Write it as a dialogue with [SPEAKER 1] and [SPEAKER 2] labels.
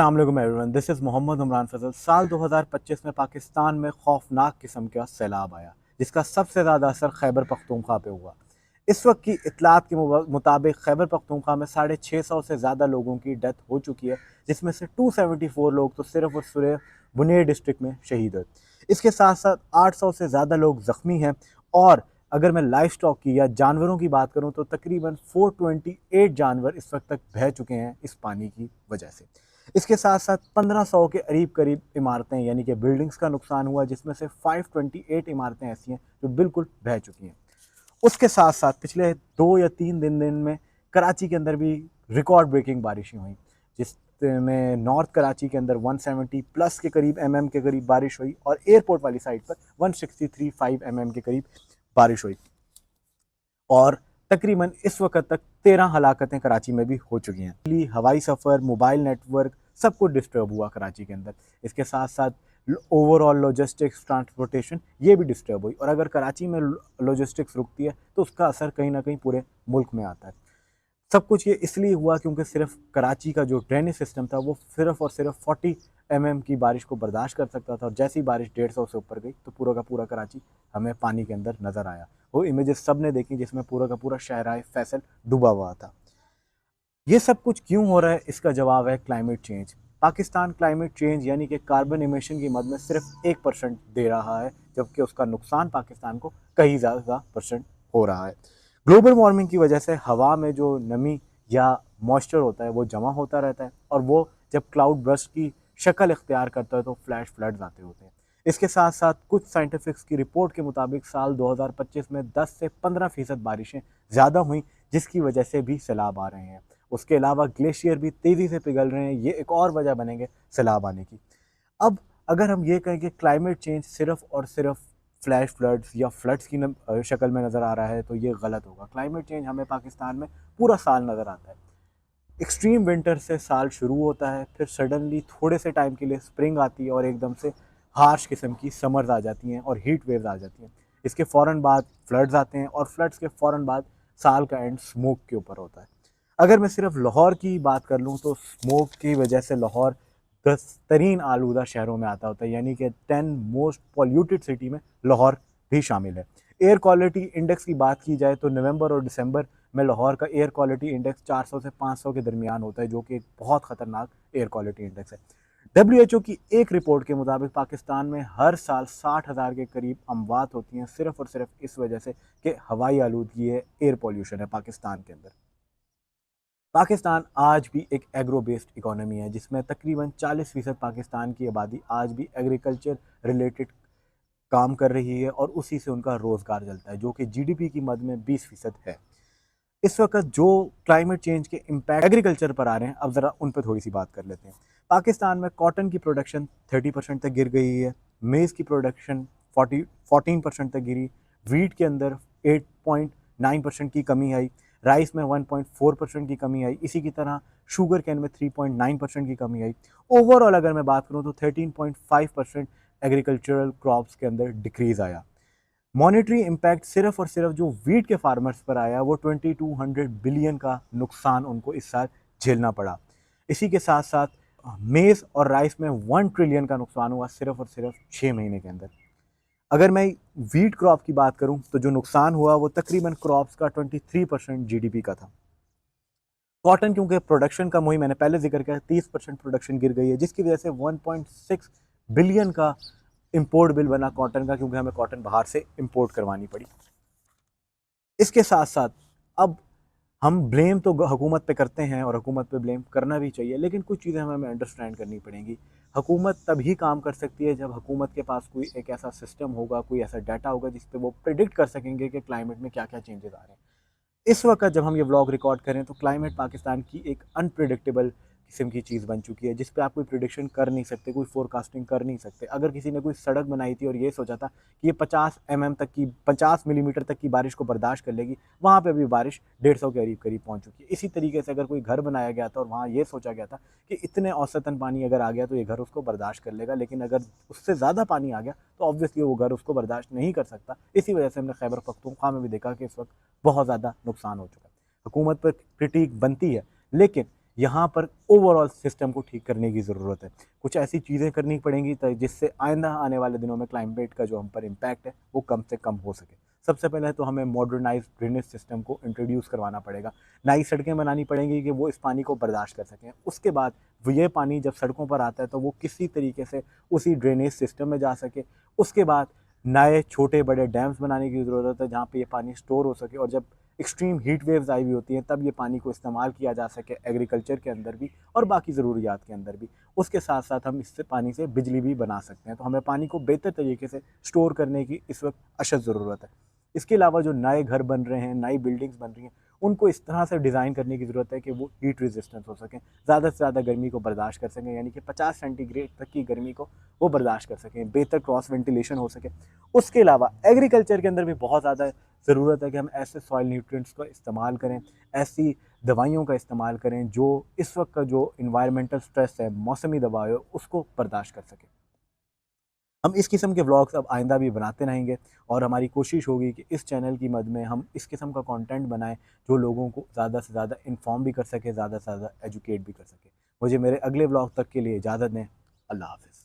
[SPEAKER 1] अस्सलामुअलैकुम everyone, this is Mohammad Umran Fazal. साल 2025 में पाकिस्तान में खौफनाक किस्म का सैलाब आया, जिसका सबसे ज़्यादा असर खैबर पख्तूनख्वा पे हुआ। इस वक्त की इतलात के मुताबिक खैबर पख्तूनख्वा में 650 से ज़्यादा लोगों की डेथ हो चुकी है, जिसमें से 274 लोग तो सिर्फ और सिर्फ बुनेर डिस्ट्रिक्ट में शहीद हुए। इसके साथ साथ 800 से ज़्यादा लोग ज़ख्मी हैं। और अगर मैं लाइफ स्टॉक की या जानवरों की बात करूं तो तकरीबन 428 जानवर इस वक्त तक बह चुके हैं इस पानी की वजह से। इसके साथ साथ 1500 के करीब इमारतें यानी कि बिल्डिंग्स का नुकसान हुआ, जिसमें से 528 इमारतें ऐसी हैं जो बिल्कुल बह चुकी हैं। उसके साथ साथ पिछले 2 या 3 दिन में कराची के अंदर भी रिकॉर्ड ब्रेकिंग बारिशें हुई, जिसमें नॉर्थ कराची के अंदर 170 प्लस के करीब के करीब बारिश हुई और एयरपोर्ट वाली साइड पर 163.5 के करीब बारिश हुई। और तकरीबन इस वक्त तक 13 हलाकतें कराची में भी हो चुकी हैं। हवाई सफ़र, मोबाइल नेटवर्क सब कुछ डिस्टर्ब हुआ कराची के अंदर। इसके साथ साथ ओवरऑल लॉजिस्टिक्स, ट्रांसपोर्टेशन ये भी डिस्टर्ब हुई। और अगर कराची में लॉजिस्टिक्स रुकती है तो उसका असर कहीं ना कहीं पूरे मुल्क में आता है। सब कुछ ये इसलिए हुआ क्योंकि सिर्फ कराची का जो ड्रेनेज सिस्टम था वो सिर्फ और सिर्फ 40 की बारिश को बर्दाश्त कर सकता था, और जैसी बारिश 150 से ऊपर गई तो पूरा का पूरा कराची हमें पानी के अंदर नज़र आया। वो इमेजेस सब ने देखी जिसमें पूरा का पूरा शहराए फैसल डूबा हुआ था। ये सब कुछ क्यों हो रहा है, इसका जवाब है climate change. Pakistan climate change यानी कि कार्बन इमिशन की मद में सिर्फ 1% दे रहा है, जबकि उसका नुकसान पाकिस्तान को कहीं ज़्यादा परसेंट हो रहा है। ग्लोबल वार्मिंग की वजह से हवा में जो नमी या मॉइस्चर होता है वो जमा होता रहता है, और वो जब क्लाउड बर्स्ट की शक्ल इख्तियार करता है तो फ्लैश फ्लड्स आते होते हैं। इसके साथ साथ कुछ साइंटिफिक्स की रिपोर्ट के मुताबिक साल 2025 में 10 से 15% बारिशें ज़्यादा हुई, जिसकी वजह से भी सैलाब आ रहे हैं। उसके अलावा ग्लेशियर भी तेज़ी से पिघल रहे हैं, ये एक और वजह बनेंगे सैलाब आने की। अब अगर हम ये कहें कि क्लाइमेट चेंज सिर्फ और सिर्फ फ्लैश फ्लड्स या फ्लड्स की शक्ल में नज़र आ रहा है तो ये गलत होगा। क्लाइमेट चेंज हमें पाकिस्तान में पूरा साल नज़र आता है। एक्सट्रीम विंटर से साल शुरू होता है, फिर सडनली थोड़े से टाइम के लिए स्प्रिंग आती है और एकदम से हार्श किस्म की समर्स आ जाती हैं और हीट वेव्स आ जाती हैं। इसके फ़ौरन बाद फ्लड्स आते हैं, और फ्लड्स के फ़ौरन बाद साल का एंड स्मोक के ऊपर होता है। अगर मैं सिर्फ लाहौर की बात कर लूँ तो स्मोक की वजह से लाहौर 10 तरीन आलूदा शहरों में आता होता है, यानी कि 10 मोस्ट पॉल्यूटेड सिटी में लाहौर भी शामिल है। एयर क्वालिटी इंडेक्स की बात की जाए तो नवंबर और दिसंबर में लाहौर का एयर क्वालिटी इंडेक्स 400 से 500 के दरमियान होता है, जो कि एक बहुत ख़तरनाक एयर क्वालिटी इंडेक्स है। WHO की एक रिपोर्ट के मुताबिक पाकिस्तान में हर साल 60,000 के करीब अमवात होती हैं, सिर्फ और सिर्फ इस वजह से कि हवाई आलूदगी है, एयर पॉल्यूशन है पाकिस्तान के अंदर। पाकिस्तान आज भी एक एग्रो बेस्ड इकोनॉमी है, जिसमें तकरीबन 40% पाकिस्तान की आबादी आज भी एग्रीकल्चर रिलेटेड काम कर रही है, और उसी से उनका रोज़गार चलता है, जो कि GDP की मद में 20% है। इस वक्त जो क्लाइमेट चेंज के इम्पैक्ट एग्रीकल्चर पर आ रहे हैं, अब ज़रा उन पर थोड़ी सी बात कर लेते हैं। पाकिस्तान में कॉटन की प्रोडक्शन 30% तक गिर गई है, मेज़ की प्रोडक्शन 14% तक गिरी, वीट के अंदर 8.9% की कमी आई, राइस में 1.4% की कमी आई, इसी की तरह शुगर कैन में 3.9% की कमी आई। ओवरऑल अगर मैं बात करूँ तो 13.5% एग्रीकल्चरल क्रॉप्स के अंदर डिक्रीज़ आया। मॉनेटरी इम्पैक्ट सिर्फ और सिर्फ जो वीट के फार्मर्स पर आया वो 2200 बिलियन का नुकसान उनको इस साल झेलना पड़ा। इसी के साथ साथ मेज़ और राइस में 1 ट्रिलियन का नुकसान हुआ सिर्फ और सिर्फ 6 महीने के अंदर। अगर मैं वीट क्रॉप की बात करूं तो जो नुकसान हुआ वो तकरीबन क्रॉप्स का 23% GDP का था। कॉटन क्योंकि प्रोडक्शन कम हुई, मैंने पहले जिक्र किया, 30% प्रोडक्शन गिर गई है, जिसकी वजह से 1.6 बिलियन का इंपोर्ट बिल बना कॉटन का, क्योंकि हमें कॉटन बाहर से इंपोर्ट करवानी पड़ी। इसके साथ साथ अब हम ब्लेम तो हुकूमत पे करते हैं, और हुकूमत पे ब्लेम करना भी चाहिए, लेकिन कुछ चीज़ें हमें अंडरस्टैंड करनी पड़ेंगी। हुकूमत तभी काम कर सकती है जब हुकूमत के पास कोई एक ऐसा सिस्टम होगा, कोई ऐसा डाटा होगा जिस पे वो प्रिडिक्ट कर सकेंगे कि क्लाइमेट में क्या क्या चेंजेस आ रहे हैं। इस वक्त जब हम ये व्लॉग रिकॉर्ड करें तो क्लाइमेट पाकिस्तान की एक अनप्रिडिक्टेबल किस्म की चीज़ बन चुकी है, जिस पे आप कोई प्रिडिक्शन कर नहीं सकते, कोई फोरकास्टिंग कर नहीं सकते। अगर किसी ने कोई सड़क बनाई थी और ये सोचा था कि ये 50 मिलीमीटर तक की बारिश को बर्दाश्त कर लेगी, वहाँ पे अभी बारिश 150 के करीब करीब पहुँच चुकी है। इसी तरीके से अगर कोई घर बनाया गया था और वहाँ ये सोचा गया था कि इतने औसतन पानी अगर आ गया तो ये घर उसको बर्दाश्त कर लेगा, लेकिन अगर उससे ज़्यादा पानी आ गया तो ऑब्वियसली वो घर उसको बर्दाश्त नहीं कर सकता। इसी वजह से हमने खैबर पख्तूनख्वा में भी देखा कि इस वक्त बहुत ज़्यादा नुकसान हो चुका है। हुकूमत पर क्रिटिक बनती है, लेकिन यहाँ पर ओवरऑल सिस्टम को ठीक करने की ज़रूरत है। कुछ ऐसी चीज़ें करनी पड़ेंगी जिससे आइंदा आने वाले दिनों में क्लाइमेट का जो हम पर इम्पैक्ट है वो कम से कम हो सके। सबसे पहले तो हमें मॉडर्नाइज्ड ड्रेनेज सिस्टम को इंट्रोड्यूस करवाना पड़ेगा। नई सड़कें बनानी पड़ेंगी कि वो इस पानी को बर्दाश्त कर सकें। उसके बाद ये पानी जब सड़कों पर आता है तो वो किसी तरीके से उसी ड्रेनेज सिस्टम में जा सके। उसके बाद नए छोटे बड़े डैम्स बनाने की ज़रूरत है जहाँ पे ये पानी स्टोर हो सके, और जब एक्सट्रीम हीट वेव्स आई हुई होती हैं तब ये पानी को इस्तेमाल किया जा सके एग्रीकल्चर के अंदर भी और बाकी ज़रूरियात के अंदर भी। उसके साथ साथ हम इससे पानी से बिजली भी बना सकते हैं। तो हमें पानी को बेहतर तरीके से स्टोर करने की इस वक्त अशद ज़रूरत है। इसके अलावा जो नए घर बन रहे हैं, नई बिल्डिंग्स बन रही हैं, उनको इस तरह से डिज़ाइन करने की ज़रूरत है कि वो हीट रेजिस्टेंस हो सकें, ज़्यादा से ज़्यादा गर्मी को बर्दाश्त कर सकें, यानी कि 50 सेंटीग्रेड तक की गर्मी को वो बर्दाश्त कर सकें, बेहतर क्रॉस वेंटिलेशन हो सके। उसके अलावा एग्रीकल्चर के अंदर भी बहुत ज़्यादा ज़रूरत है कि हम ऐसे सॉइल न्यूट्रिएंट्स का इस्तेमाल करें, ऐसी दवाइयों का इस्तेमाल करें जो इस वक्त का जो इन्वायरमेंटल स्ट्रेस है, मौसमी दबाव है, उसको बर्दाश्त कर सकें। हम इस किस्म के व्लॉग्स अब आइंदा भी बनाते रहेंगे, और हमारी कोशिश होगी कि इस चैनल की मद में हम इस किस्म का कंटेंट बनाएं जो लोगों को ज़्यादा से ज़्यादा इन्फॉर्म भी कर सके, ज़्यादा से ज़्यादा एजुकेट भी कर सके। मुझे मेरे अगले व्लॉग तक के लिए इजाज़त दें। अल्लाह हाफ़िज़।